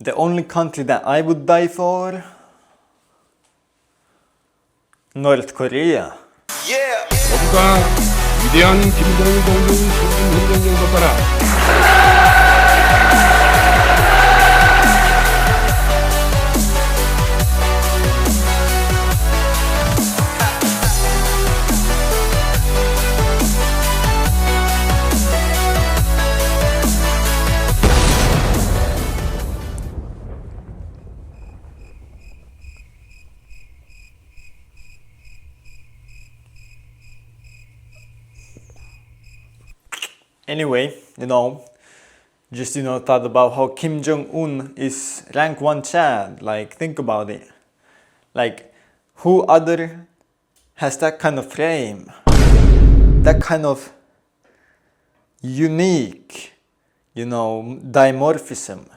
The only country that I would die for? North Korea. 모두가 위대한 김정일 동지 승진훈련장도 따라 Anyway, just thought about how Kim Jong-un is rank 1 Chad. Like, think about it. Like, who other has that kind of frame? That kind of unique, dimorphism.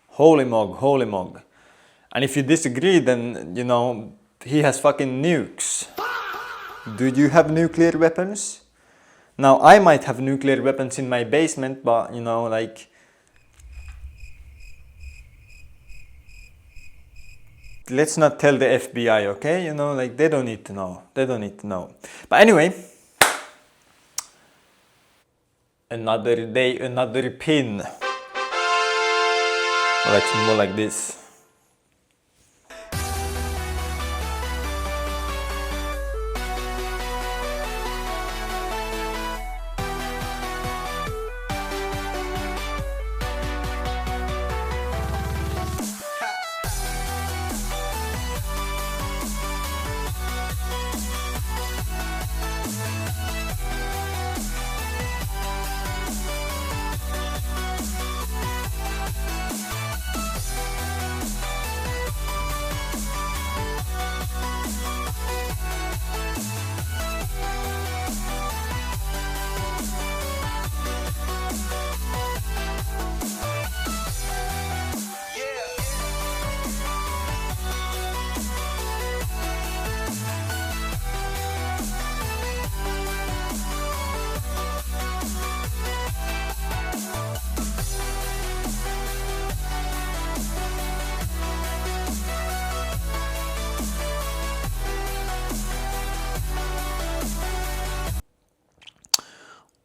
Holy mog. And if you disagree, then, he has fucking nukes. Do you have nuclear weapons? Now, I might have nuclear weapons in my basement, but, let's not tell the FBI, okay? They don't need to know. But anyway, another day, another pin. More like this.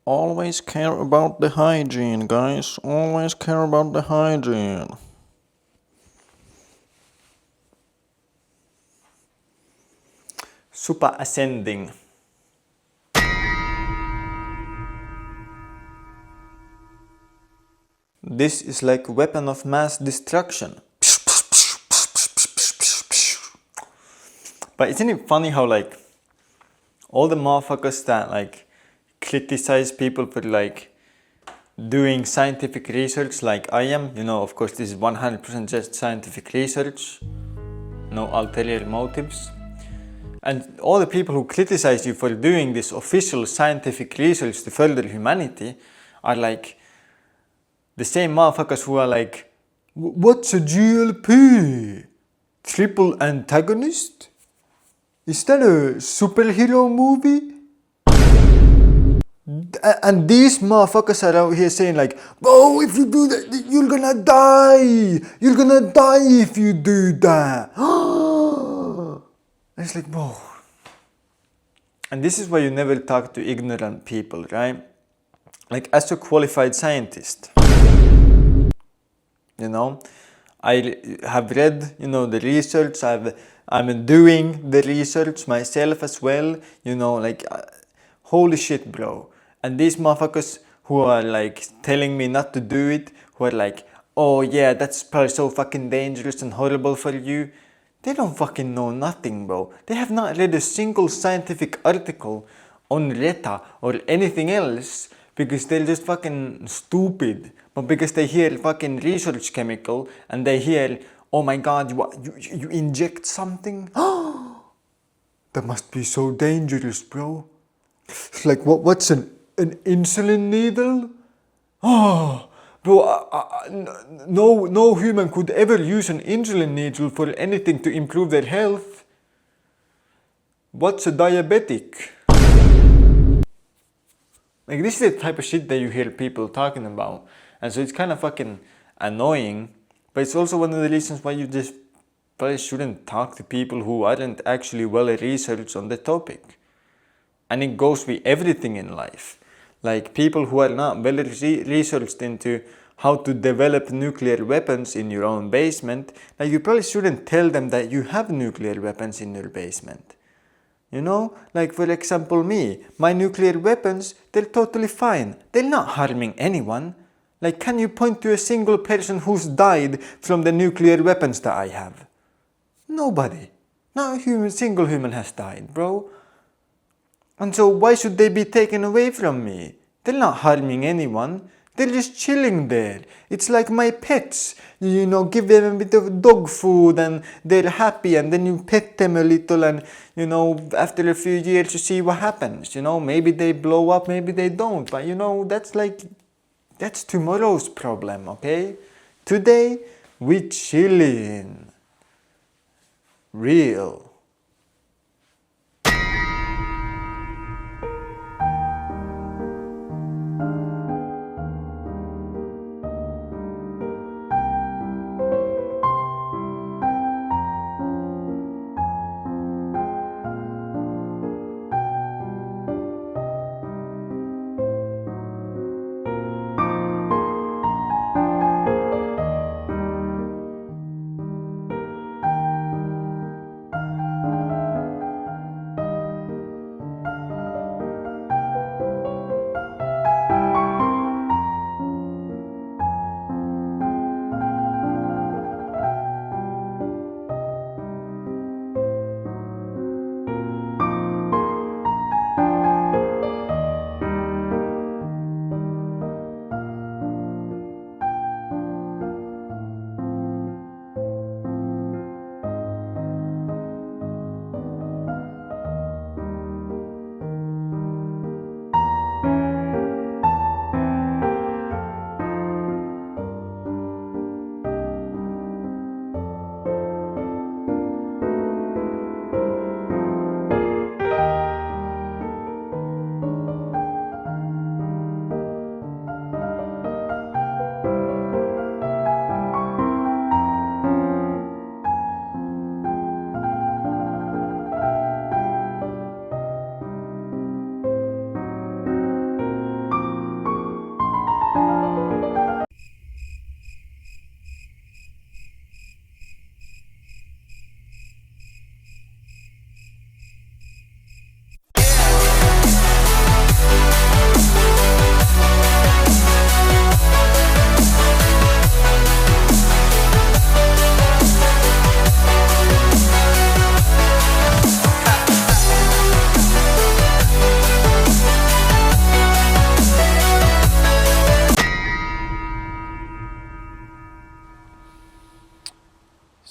Always care about the hygiene, guys. Always care about the hygiene. Super ascending. This is like a weapon of mass destruction. But isn't it funny how all the motherfuckers that criticize people for doing scientific research like I am, of course this is 100% just scientific research, no ulterior motives. And all the people who criticize you for doing this official scientific research to further humanity are the same motherfuckers who are what's a GLP? Triple antagonist? Is that a superhero movie? And these motherfuckers are out here saying oh, if you do that, you're gonna die. You're gonna die if you do that. It's whoa. And this is why you never talk to ignorant people, right? As a qualified scientist, I have read, the research. I'm doing the research myself as well. Holy shit, bro. And these motherfuckers who are telling me not to do it, who are oh yeah, that's probably so fucking dangerous and horrible for you. They don't fucking know nothing, bro. They have not read a single scientific article on Reta or anything else because they're just fucking stupid. But because they hear fucking research chemical and they hear, oh my god, you inject something? That must be so dangerous, bro. It's what's an insulin needle? Oh, bro, no human could ever use an insulin needle for anything to improve their health. What's a diabetic? This is the type of shit that you hear people talking about. And so it's kind of fucking annoying, but it's also one of the reasons why you just probably shouldn't talk to people who aren't actually well researched on the topic. And it goes with everything in life. Like people who are not well researched into how to develop nuclear weapons in your own basement, like you probably shouldn't tell them that you have nuclear weapons in your basement. You know, like for example me, my nuclear weapons, they're totally fine. They're not harming anyone. Like, can you point to a single person who's died from the nuclear weapons that I have? Nobody. Not a single human has died, bro. And so why should they be taken away from me? They're not harming anyone. They're just chilling there. It's like my pets. You know, give them a bit of dog food and they're happy, and then you pet them a little, and you know, after a few years you see what happens. You know, maybe they blow up, maybe they don't. But you know, that's tomorrow's problem, okay? Today, we chillin'. Real.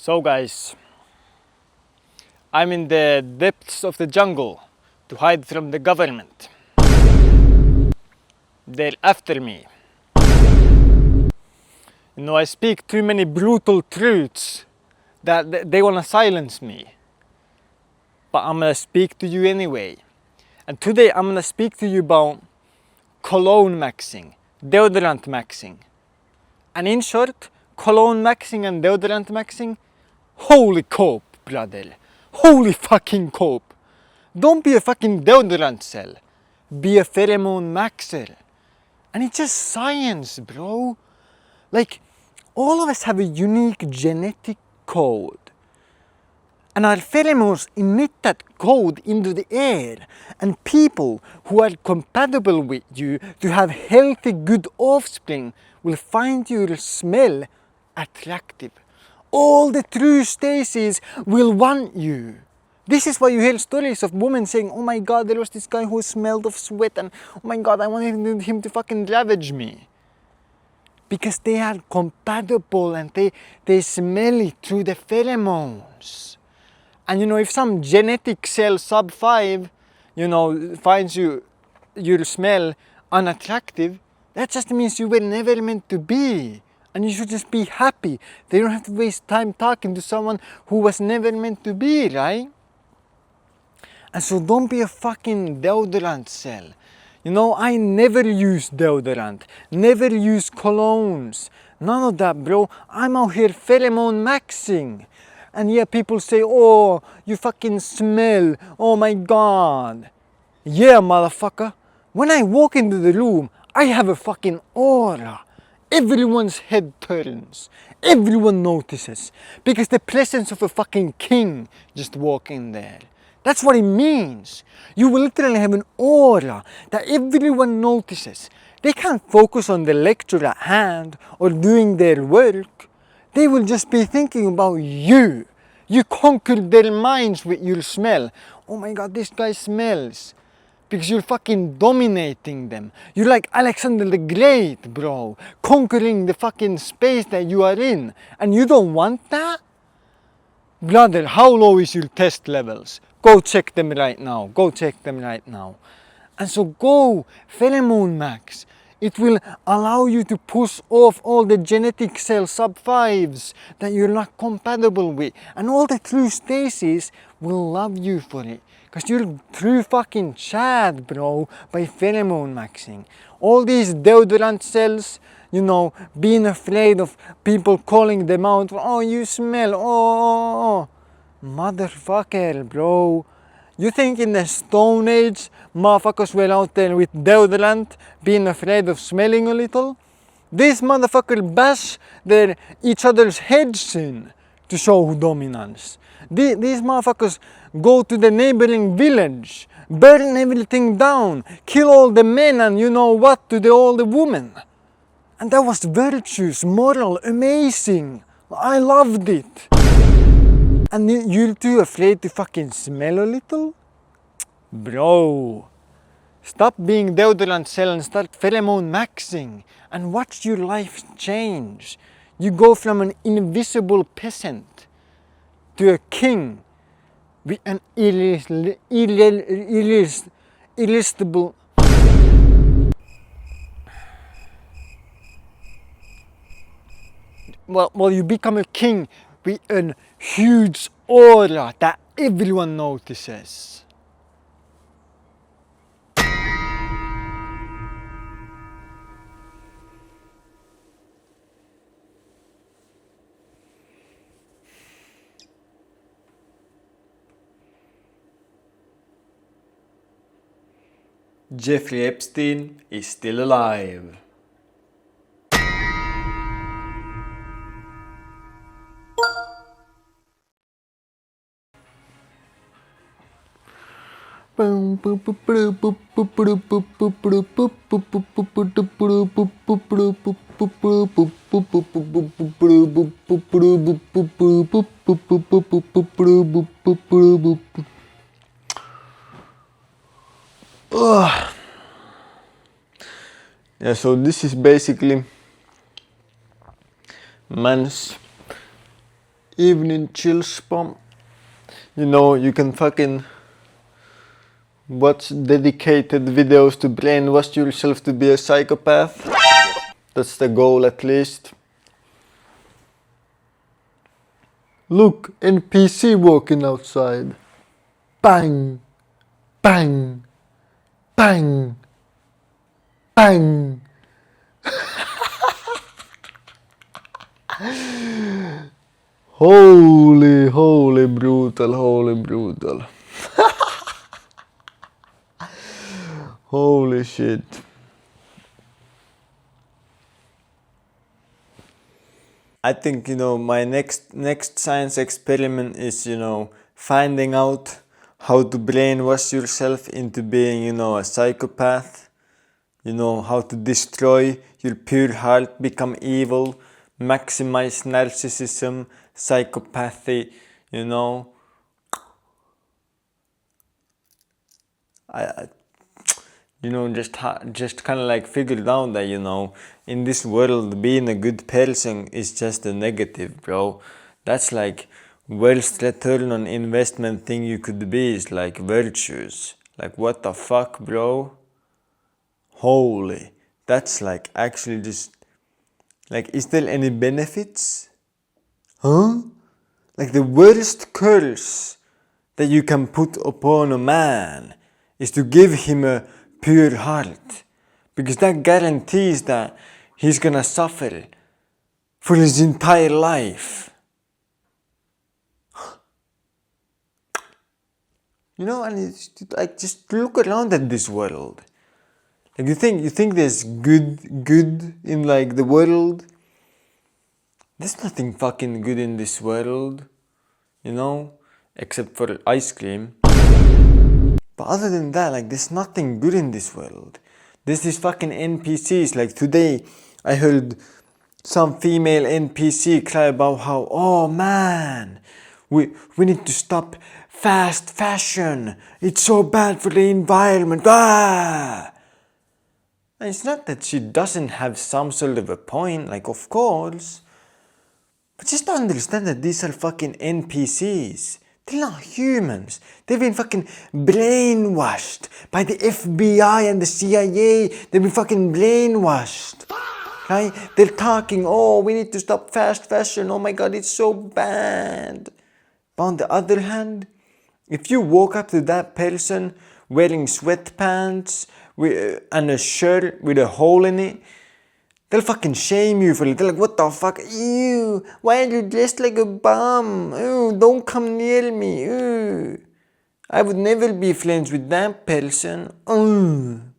So guys, I'm in the depths of the jungle to hide from the government. They're after me. You know, I speak too many brutal truths that they wanna silence me. But I'm gonna speak to you anyway. And today I'm gonna speak to you about cologne maxing, deodorant maxing. And in short, cologne maxing and deodorant maxing, holy cope, brother. Holy fucking cope. Don't be a fucking deodorant cell. Be a pheromone maxer. And it's just science, bro. Like, all of us have a unique genetic code. And our pheromones emit that code into the air. And people who are compatible with you to have healthy, good offspring will find your smell attractive. All the true Stacies will want you. This is why you hear stories of women saying, oh my god, there was this guy who smelled of sweat, and oh my god, I wanted him to fucking ravage me. Because they are compatible and they smell it through the pheromones. And you know, if some genetic cell sub 5, you know, finds your smell unattractive, that just means you were never meant to be. And you should just be happy. They don't have to waste time talking to someone who was never meant to be, right? And so don't be a fucking deodorant cell. You know, I never use deodorant, never use colognes, None of that, bro. I'm out here pheromone maxing. And yeah, people say, oh, you fucking smell. Oh my god. Yeah, motherfucker. When I walk into the room, I have a fucking aura. Everyone's head turns. Everyone notices. Because the presence of a fucking king just walking there. That's what it means. You will literally have an aura that everyone notices. They can't focus on the lecture at hand or doing their work. They will just be thinking about you. You conquered their minds with your smell. Oh my god, this guy smells. Because you're fucking dominating them. You're like Alexander the Great, bro. Conquering the fucking space that you are in. And you don't want that? Brother, how low is your test levels? Go check them right now. Go check them right now. And so go, pheromone max. It will allow you to push off all the genetic cell sub-5s that you're not compatible with. And all the true stasis will love you for it. Because you're true fucking Chad, bro, by pheromone maxing. All these deodorant cells, you know, being afraid of people calling them out, oh, you smell, oh. Motherfucker, bro. You think in the Stone Age, motherfuckers were out there with deodorant, being afraid of smelling a little? These motherfuckers bash each other's heads in to show dominance. These motherfuckers go to the neighboring village, burn everything down, kill all the men and you know what to all the women. And that was virtuous, moral, amazing. I loved it. And you're too afraid to fucking smell a little? Bro, stop being deodorant cell and start pheromone maxing and watch your life change. You go from an invisible peasant to a king with an irresistible. Well, you become a king with a huge aura that everyone notices. Jeffrey Epstein is still alive. Yeah, so this is basically man's evening chill spot. You know, you can fucking watch dedicated videos to brainwash yourself to be a psychopath. That's the goal at least. Look, NPC walking outside. Bang, bang, bang, bang. Holy brutal, holy brutal. Holy shit. I think, you know, my next science experiment is, you know, finding out how to brainwash yourself into being, you know, a psychopath. You know, how to destroy your pure heart, become evil, maximize narcissism, psychopathy, you know. You know, just kind of like figured out that, you know, in this world, being a good person is just a negative, bro. That's like worst return on investment thing you could be is like virtues. Like, what the fuck, bro? Holy, that's like actually just, like, is there any benefits? Huh? Like, the worst curse that you can put upon a man is to give him a pure heart, because that guarantees that he's gonna suffer for his entire life. You know, and it's like, just look around at this world. Like, you think there's good in like the world? There's nothing fucking good in this world, you know, except for ice cream. But other than that, like, there's nothing good in this world. There's these fucking NPCs. Like, today I heard some female NPC cry about how, oh man, we need to stop fast fashion. It's so bad for the environment. Ah! And it's not that she doesn't have some sort of a point, like, of course. But just understand that these are fucking NPCs. They're not humans. They've been fucking brainwashed by the FBI and the CIA. They've been fucking brainwashed. Right? They're talking, oh, we need to stop fast fashion. Oh my god, it's so bad. But on the other hand, if you walk up to that person wearing sweatpants and a shirt with a hole in it, they'll fucking shame you for it. They're like, what the fuck? Ew, why are you dressed like a bum? Ew, don't come near me. Ew. I would never be friends with that person. And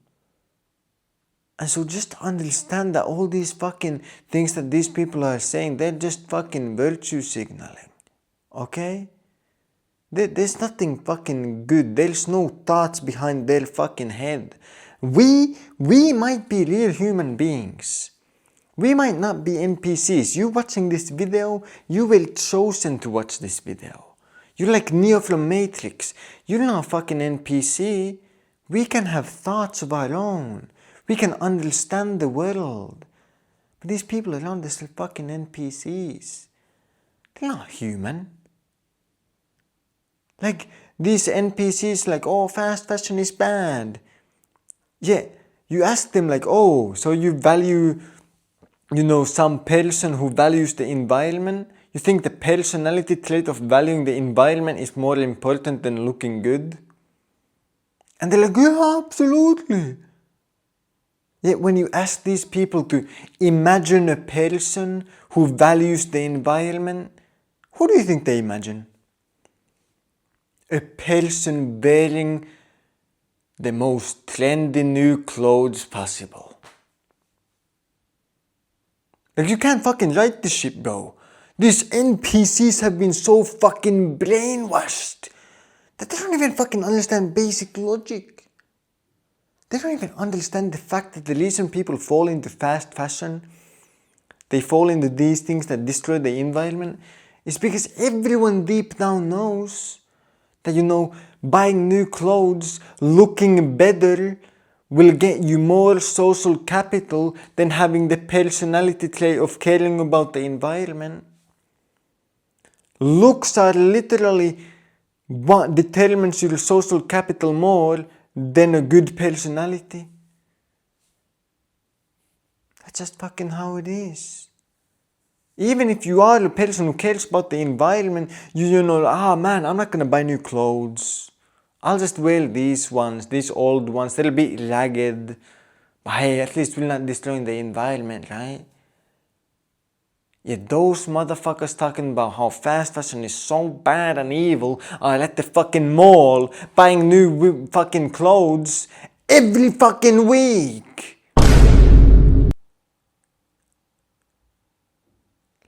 so just understand that all these fucking things that these people are saying, they're just fucking virtue signaling. Okay? There's nothing fucking good. There's no thoughts behind their fucking head. We might be real human beings. We might not be NPCs. You watching this video, you were chosen to watch this video. You're like Neo from Matrix. You're not a fucking NPC. We can have thoughts of our own. We can understand the world. But these people around us are fucking NPCs. They're not human. Like, these NPCs like, oh, fast fashion is bad. Yeah, you ask them like, oh, so you value, you know, some person who values the environment? You think the personality trait of valuing the environment is more important than looking good? And they're like, yeah, absolutely. Yet when you ask these people to imagine a person who values the environment, who do you think they imagine? A person wearing the most trendy new clothes possible. Like, you can't fucking write this shit, bro. These NPCs have been so fucking brainwashed that they don't even fucking understand basic logic. They don't even understand the fact that the reason people fall into fast fashion, they fall into these things that destroy the environment, is because everyone deep down knows that, you know, buying new clothes, looking better, will get you more social capital than having the personality trait of caring about the environment. Looks are literally what determines your social capital more than a good personality. That's just fucking how it is. Even if you are a person who cares about the environment, you know, man, I'm not gonna buy new clothes. I'll just wear these ones, these old ones. They'll be ragged. But hey, at least we're not destroying the environment, right? Yet those motherfuckers talking about how fast fashion is so bad and evil are at the fucking mall buying new fucking clothes every fucking week.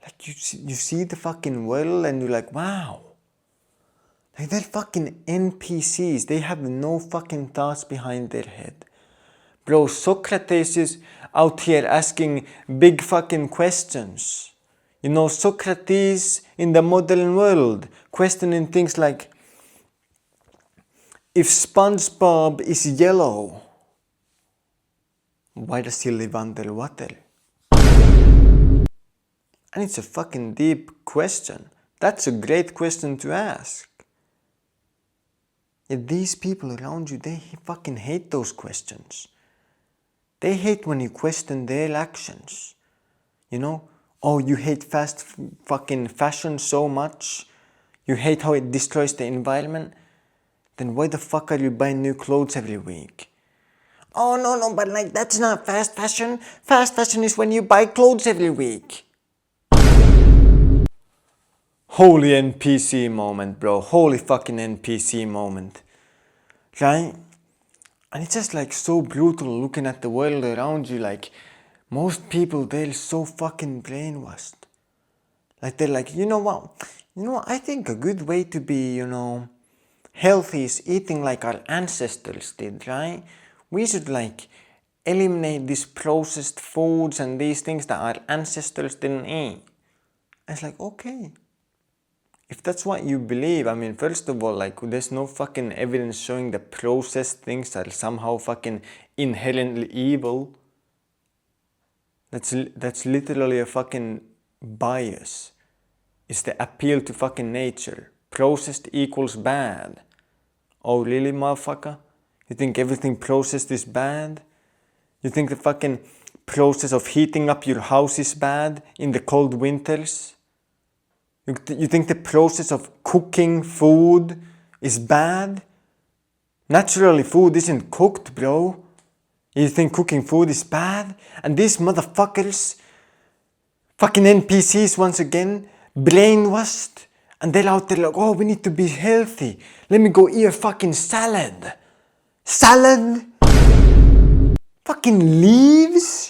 Like, you see the fucking world and you're like, wow. Like, they're fucking NPCs. They have no fucking thoughts behind their head. Bro, Socrates is out here asking big fucking questions. You know, Socrates in the modern world, questioning things like, if SpongeBob is yellow, why does he live underwater? And it's a fucking deep question. That's a great question to ask. Yet these people around you, they fucking hate those questions. They hate when you question their actions. You know? Oh, you hate fast fucking fashion so much? You hate how it destroys the environment? Then why the fuck are you buying new clothes every week? Oh, no, but like, that's not fast fashion. Fast fashion is when you buy clothes every week. Holy NPC moment, bro. Holy fucking NPC moment. Right? And it's just like so brutal looking at the world around you. Like, most people, they're so fucking brainwashed. Like, they're like, you know what? I think a good way to be, healthy is eating like our ancestors did, right? We should like eliminate these processed foods and these things that our ancestors didn't eat. And it's like, okay. If that's what you believe, I mean, first of all, like, there's no fucking evidence showing that processed things are somehow fucking inherently evil. That's literally a fucking bias. It's the appeal to fucking nature. Processed equals bad. Oh really, motherfucker? You think everything processed is bad? You think the fucking process of heating up your house is bad in the cold winters? You think the process of cooking food is bad? Naturally, food isn't cooked, bro. You think cooking food is bad? And these motherfuckers, fucking NPCs once again, brainwashed, and they're out there like, oh, we need to be healthy. Let me go eat a fucking salad. Salad? Fucking leaves?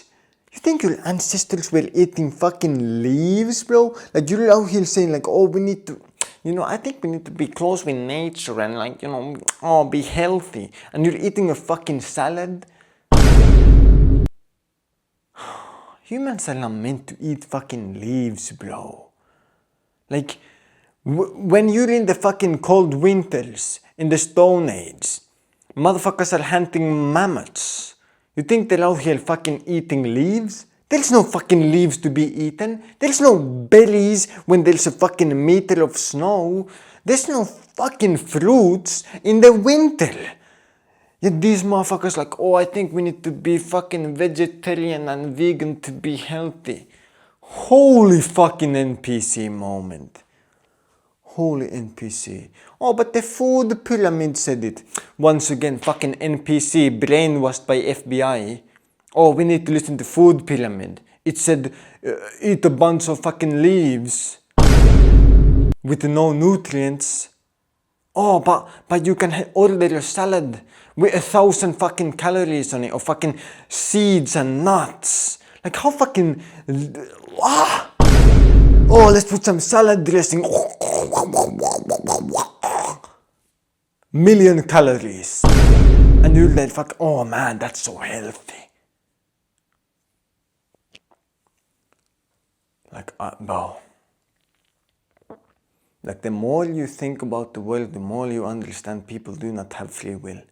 You think your ancestors were eating fucking leaves, bro? Like, you're out here saying like, oh, we need to, I think we need to be close with nature and like, oh, be healthy. And you're eating a fucking salad? Humans are not meant to eat fucking leaves, bro. Like, when you're in the fucking cold winters, in the Stone Age, motherfuckers are hunting mammoths. You think they're out here fucking eating leaves? There's no fucking leaves to be eaten. There's no berries when there's a fucking meter of snow. There's no fucking fruits in the winter. Yet these motherfuckers like, oh, I think we need to be fucking vegetarian and vegan to be healthy. Holy fucking NPC moment. Holy NPC. Oh, but the food pyramid said it. Once again, fucking NPC brainwashed by FBI. Oh, we need to listen to food pyramid. It said, eat a bunch of fucking leaves with no nutrients. Oh, but you can order a salad with 1,000 fucking calories on it, or fucking seeds and nuts. Like, how fucking... Oh, let's put some salad dressing. Million calories. And you're like, fuck, oh man, that's so healthy. Like, bro. Like, the more you think about the world, the more you understand people do not have free will.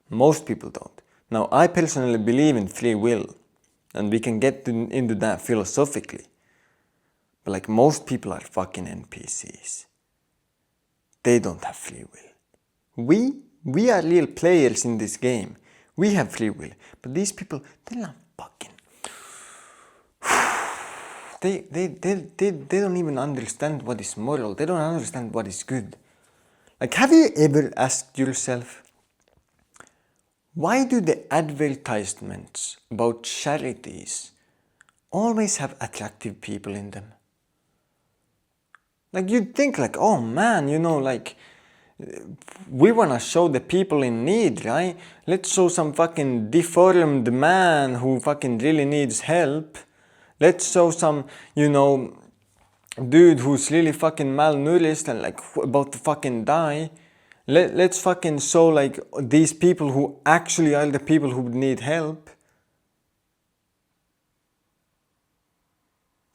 Most people don't. Now, I personally believe in free will, and we can get into that philosophically. But like, most people are fucking NPCs. They don't have free will. We are real players in this game. We have free will. But these people, they're not fucking... They don't even understand what is moral. They don't understand what is good. Like, have you ever asked yourself, why do the advertisements about charities always have attractive people in them? Like, you'd think like, oh man, like, we wanna show the people in need, right? Let's show some fucking deformed man who fucking really needs help. Let's show some, dude who's really fucking malnourished and like about to fucking die. Let's fucking show like these people who actually are the people who need help.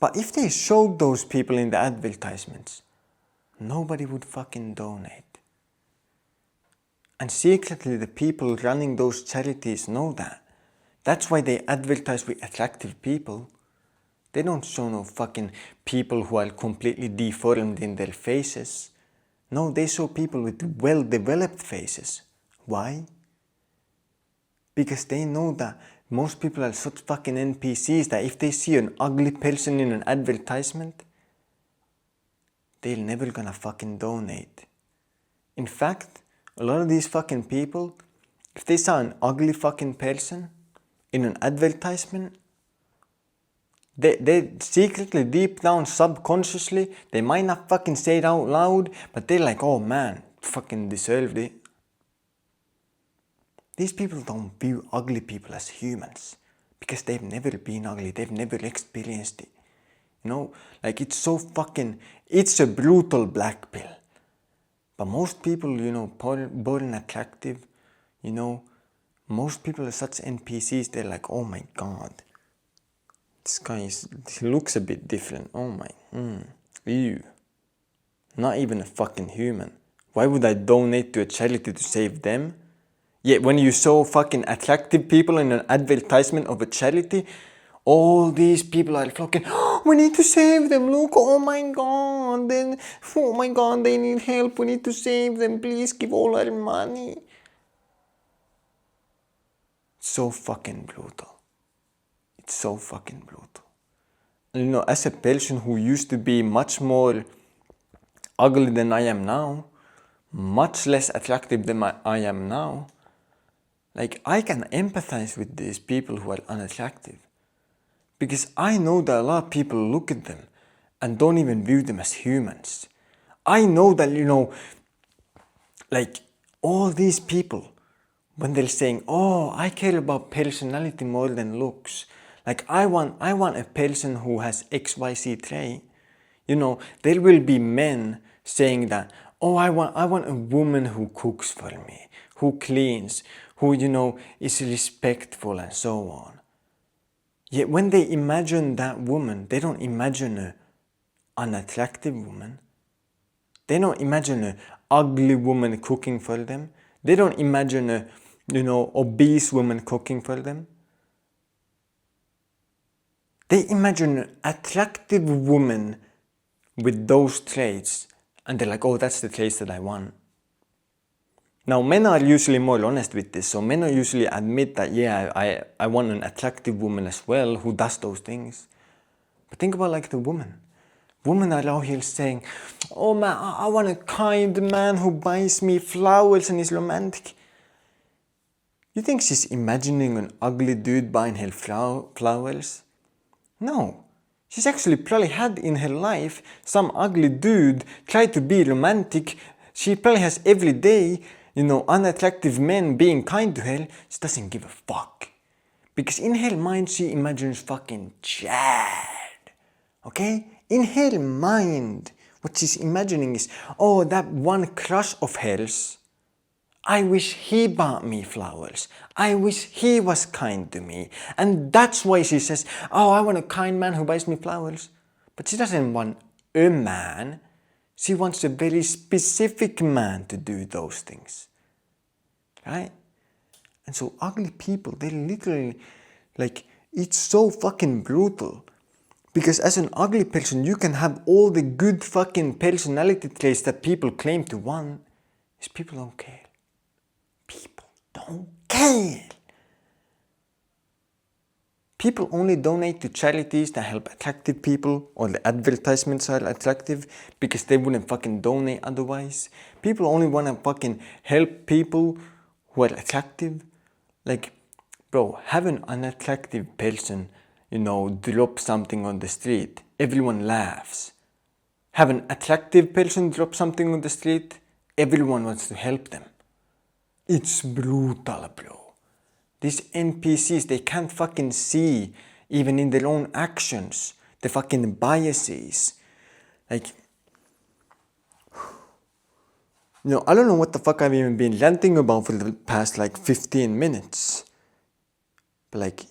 But if they showed those people in the advertisements, nobody would fucking donate. And secretly the people running those charities know that. That's why they advertise with attractive people. They don't show no fucking people who are completely deformed in their faces. No, they show people with well-developed faces. Why? Because they know that most people are such fucking NPCs that if they see an ugly person in an advertisement, they're never gonna fucking donate. In fact, a lot of these fucking people, if they saw an ugly fucking person in an advertisement, They secretly, deep down, subconsciously, they might not fucking say it out loud, but they're like, oh man, fucking deserved it. These people don't view ugly people as humans because they've never been ugly, they've never experienced it. You know, like it's so fucking, it's a brutal black pill. But most people, you know, born attractive, you know, most people are such NPCs, they're like, oh my god, this guy he looks a bit different, oh my, ew. Not even a fucking human. Why would I donate to a charity to save them? Yet when you saw fucking attractive people in an advertisement of a charity, all these people are flocking, oh, we need to save them, look, oh my god, they need help, we need to save them, please give all our money. So fucking brutal. It's so fucking brutal. And, you know, as a person who used to be much more ugly than I am now, much less attractive than I am now, like I can empathize with these people who are unattractive. Because I know that a lot of people look at them and don't even view them as humans. I know that, you know, like all these people, when they're saying, oh, I care about personality more than looks. Like I want a person who has XYZ trait. You know, there will be men saying that, oh, I want a woman who cooks for me, who cleans, who, you know, is respectful and so on. Yet when they imagine that woman, they don't imagine an unattractive woman. They don't imagine an ugly woman cooking for them. They don't imagine a, you know, obese woman cooking for them. They imagine an attractive woman with those traits and they're like, oh, that's the traits that I want. Now, men are usually more honest with this, so men are usually admit that, yeah, I want an attractive woman as well who does those things. But think about like the woman. Women are out here saying, oh man, I want a kind man who buys me flowers and is romantic. You think she's imagining an ugly dude buying her flowers? No. She's actually probably had in her life some ugly dude try to be romantic. She probably has every day, you know, unattractive men being kind to her. She doesn't give a fuck. Because in her mind she imagines fucking Chad. Okay? In her mind, what she's imagining is, oh, that one crush of hers, I wish he bought me flowers. I wish he was kind to me. And that's why she says, oh, I want a kind man who buys me flowers. But she doesn't want a man. She wants a very specific man to do those things. Right? And so ugly people, they literally, like, it's so fucking brutal. Because as an ugly person, you can have all the good fucking personality traits that people claim to want. Is people don't care. People don't care. People only donate to charities that help attractive people, or the advertisements are attractive because they wouldn't fucking donate otherwise. People only want to fucking help people who are attractive. Like, bro, have an unattractive person, you know, drop something on the street. Everyone laughs. Have an attractive person drop something on the street. Everyone wants to help them. It's brutal, bro. These NPCs, they can't fucking see, even in their own actions, the fucking biases. Like, you know, I don't know what the fuck I've even been ranting about for the past like 15 minutes. But like,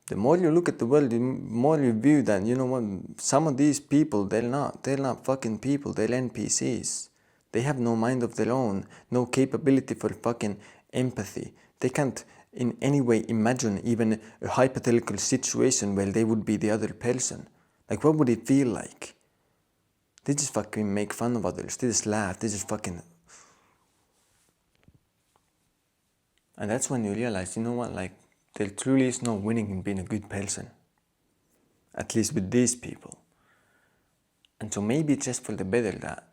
the more you look at the world, the more you view that, you know what, some of these people, they're not fucking people, they're NPCs. They have no mind of their own, no capability for fucking empathy. They can't in any way imagine even a hypothetical situation where they would be the other person. Like, what would it feel like? They just fucking make fun of others. They just laugh. They just fucking... And that's when you realize, you know what, like, there truly is no winning in being a good person. At least with these people. And so maybe it's just for the better that,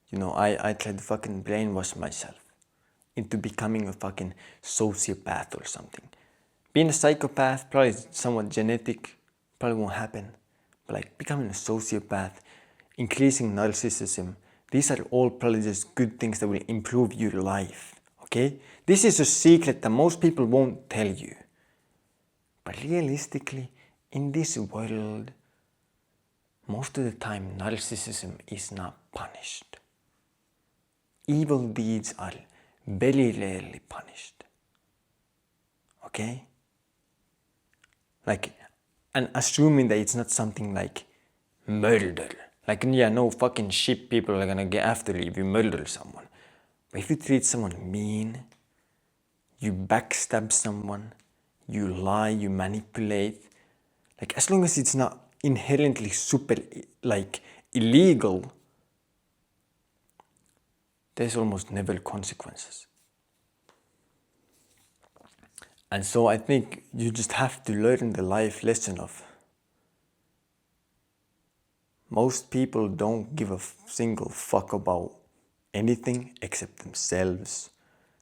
you know, I tried to fucking brainwash myself into becoming a fucking sociopath or something. being a psychopath, probably somewhat genetic, probably won't happen. But like becoming a sociopath, increasing narcissism, these are all probably just good things that will improve your life, okay? This is a secret that most people won't tell you. But realistically, in this world, most of the time narcissism is not punished. Evil deeds are very rarely punished. Okay? Like, and assuming that it's not something like murder. Like, yeah, no fucking shit people are gonna get after you if you murder someone. But if you treat someone mean, you backstab someone, you lie, you manipulate, like as long as it's not inherently super like illegal, there's almost never consequences. And so I think you just have to learn the life lesson of most people don't give a single fuck about anything except themselves.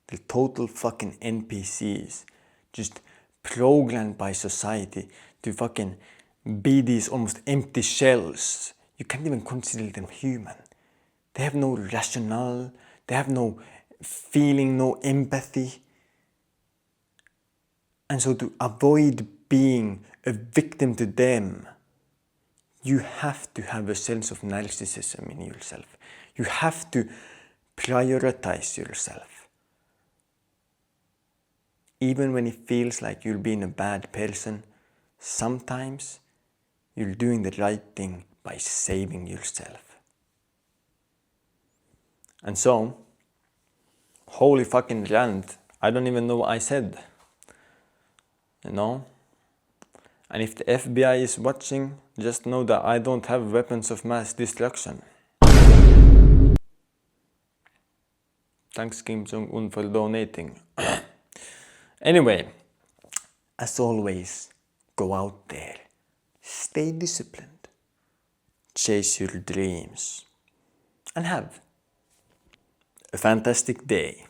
They're total fucking NPCs, just programmed by society to fucking be these almost empty shells. You can't even consider them human. They have no rationale, they have no feeling, no empathy. And so to avoid being a victim to them, you have to have a sense of narcissism in yourself. You have to prioritize yourself. Even when it feels like you're being a bad person, sometimes you're doing the right thing by saving yourself. And so, holy fucking rant, I don't even know what I said. You know? And if the FBI is watching, just know that I don't have weapons of mass destruction. Thanks Kim Jong-un for donating. Anyway, as always, go out there, stay disciplined, chase your dreams, and have a fantastic day.